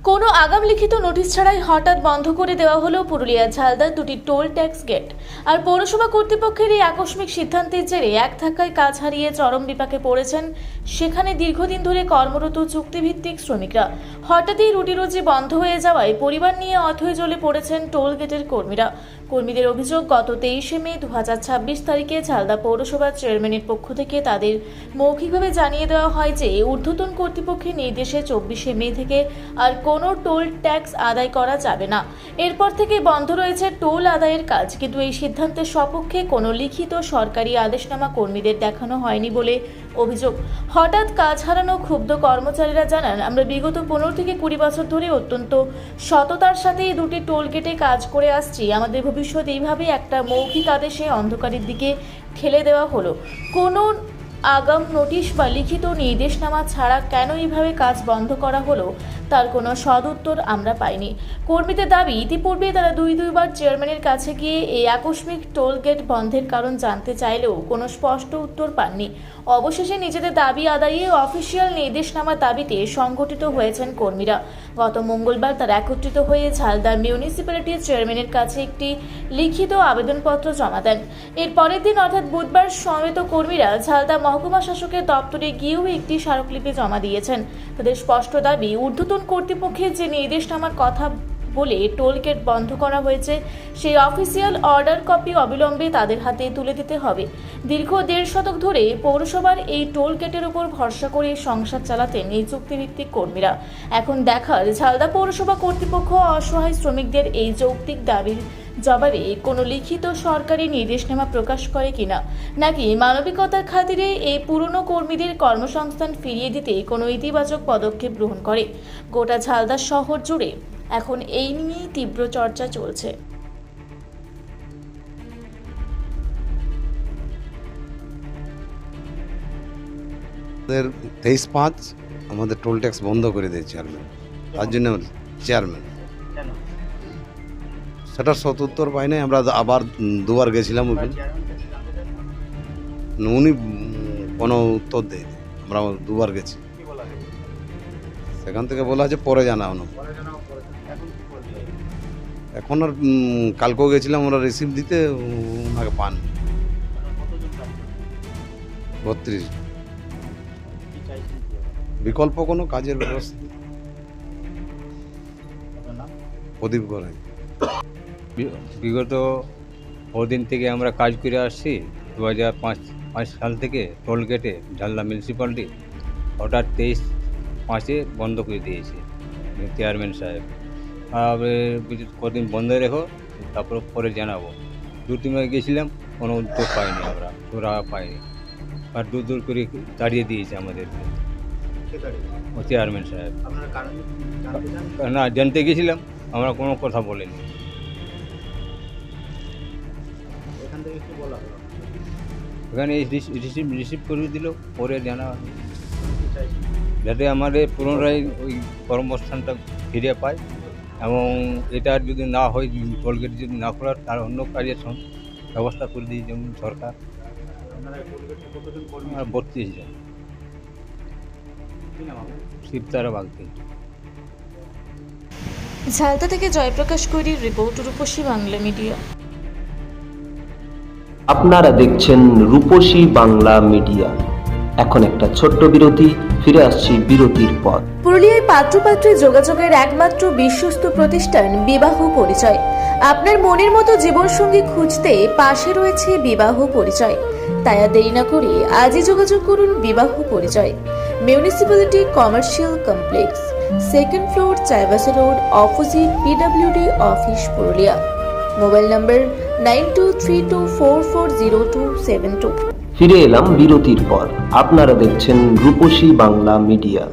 কোনো আগাম লিখিত নোটিশ ছাড়াই হঠাৎ বন্ধ করে দেওয়া হলো পুরুলিয়া ঝালদার দুটি টোল ট্যাক্স গেট। আর পৌরসভা কর্তৃপক্ষের এই আকস্মিক সিদ্ধান্তের জেরে এক ধাক্কায় কাজ হারিয়ে চরম বিপাকে পড়েছেন সেখানে দীর্ঘদিন ধরে কর্মরত চুক্তিভিত্তিক শ্রমিকরা। হঠাৎই রুটি রুজি বন্ধ হয়ে যাওয়ায় পরিবার নিয়ে অথৈ জ্বলে পড়েছেন টোল গেটের কর্মীরা। কর্মীদের অভিযোগ, গত 23শে মে 2026 তারিখে ঝালদা পৌরসভার চেয়ারম্যানের পক্ষ থেকে তাদের মৌখিকভাবে জানিয়ে দেওয়া হয় যে ঊর্ধ্বতন কর্তৃপক্ষের নির্দেশে 24শে মে থেকে আর কোনো টোল ট্যাক্স আদায় করা যাবে না। এরপর থেকে বন্ধ রয়েছে টোল আদায়ের কাজ। কিন্তু এই সিদ্ধান্তের সপক্ষে কোনো লিখিত সরকারি আদেশনামা কর্মীদের দেখানো হয়নি বলে অভিযোগ। হঠাৎ কাজ হারানো ক্ষুব্ধ কর্মচারীরা জানান, আমরা বিগত 15 থেকে 20 বছর ধরে অত্যন্ত সততার সাথে এই দুটি টোল গেটে কাজ করে আসছি। আমাদের ভবিষ্যৎ এইভাবে একটা মৌখিক আদেশে অন্ধকারের দিকে ঠেলে দেওয়া হলো। কোনো আগাম নোটিশ বা লিখিত নির্দেশনামা ছাড়া কেন এইভাবে কাজ বন্ধ করা হলো তার কোনো সদুত্তর আমরা পাইনি। কর্মীদের দাবি, ইতিপূর্বে তারা দুইবার চেয়ারম্যানের কাছে গিয়ে এই আকস্মিক টোল গেট বন্ধের কারণ জানতে চাইলেও কোনো স্পষ্ট উত্তর পাননি। অবশেষে নিজেদের দাবি আদায়ে অফিসিয়াল নির্দেশনামার দাবিতে সংগঠিত হয়েছেন কর্মীরা। গত মঙ্গলবার তারা একত্রিত হয়ে ঝালদা মিউনিসিপ্যালিটির চেয়ারম্যানের কাছে একটি লিখিত আবেদনপত্র জমা দেন। এর পরের দিন অর্থাৎ বুধবার সমবেত কর্মীরা ঝালদা মহকুমা শাসকের দপ্তরে গিয়েও একটি স্মারকলিপি জমা দিয়েছেন। তাদের স্পষ্ট দাবি, ঊর্ধ্বতন কর্তৃপক্ষের যে নির্দেশনামার কথা বলে টোল গেট বন্ধ করা হয়েছে সেই অফিসিয়াল অর্ডার কপি অবিলম্বে তাদের হাতে তুলে দিতে হবে। দীর্ঘ 1.5 শতক ধরে পৌরসভার এই টোল গেটের উপর ভরসা করে সংসার চালাতেন এই চুক্তিভিত্তিক কর্মীরা। এখন দেখার ঝালদা পৌরসভা কর্তৃপক্ষ অসহায় শ্রমিকদের এই যৌক্তিক দাবির জবাবে কোনো লিখিত সরকারি নির্দেশনামা প্রকাশ করে কিনা, নাকি মানবিকতার খাতিরে এই পুরনো কর্মীদের কর্মসংস্থান ফিরিয়ে দিতে কোনো ইতিবাচক পদক্ষেপ গ্রহণ করে। গোটা ঝালদা শহর জুড়ে এখন এই নিয়েই তীব্র চর্চা চলছে। আমাদের 23/5 আমাদের টোল ট্যাক্স বন্ধ করে দেয় চেয়ারম্যান। তার জন্য চেয়ারম্যান সেটার সদুত্তর পাই নাই। আমরা আবার দুবার গেছিলাম, উনি কোনো উত্তর দেয়নি। আমরা দুবার গেছি, সেখান থেকে বলা আছে পরে জানানো। এখন আর কালকেও গেছিলাম আমরা রিসিভ দিতে, ওনাকে পান 32। বিকল্প কোনো কাজের ব্যবস্থা। প্রদীপ গড়াই। বিগত বহুদিন থেকে আমরা কাজ করে আসছি। 2005 সাল থেকে টোল গেটে ঝালদা মিউনিসিপ্যালিটি হঠাৎ 23/5 বন্ধ করে দিয়েছে চেয়ারম্যান সাহেব। কদিন বন্ধ রেখো, তারপর পরে জানাবো। 2-3বার গেছিলাম, কোনো উত্তর পাইনি, আমরা সুরা পাইনি। আর দূর করে তাড়িয়ে দিয়েছে আমাদেরকে চেয়ারম্যান সাহেব। না, জানতে গেছিলাম, আমরা কোনো কথা বলিনি। এখানে রিসিভ করে দিল, পরে জানা যাতে আমাদের পুনরায় ওই কর্মস্থানটা ফিরে পায়। এবং এটা যদি না হয়, টোলগেট যদি না করার, তার অন্য কাজের ব্যবস্থা করে দিয়েছে যেমন সরকার। 32 জন। শিবতারা বাগদি। ঝালদা থেকে জয়প্রকাশ কৈরির রিপোর্ট, রূপসী বাংলা মিডিয়া। আপনারা দেখছেন রূপসী বাংলা মিডিয়া। এখন একটা ছোট্ট বিরতি, ফিরে আসছি বিরতির পর। পুরুলিয়ায় পাত্রপাত্রী যোগাযোগের একমাত্র বিশ্বস্ত প্রতিষ্ঠান বিবাহ পরিচয়। আপনার মনের মতো জীবনসঙ্গী খুঁজতে পাশে রয়েছে বিবাহ পরিচয়। তাই আর দেরি না করে আজই যোগাযোগ করুন বিবাহ পরিচয়। Municipality commercial complex, 2nd floor, Chaibasa road, opposite PWD office, Purulia. Mobile নম্বর 9232440272। ফিরে এলাম বিরতির পর। আপনারা দেখছেন রূপসী বাংলা মিডিয়া।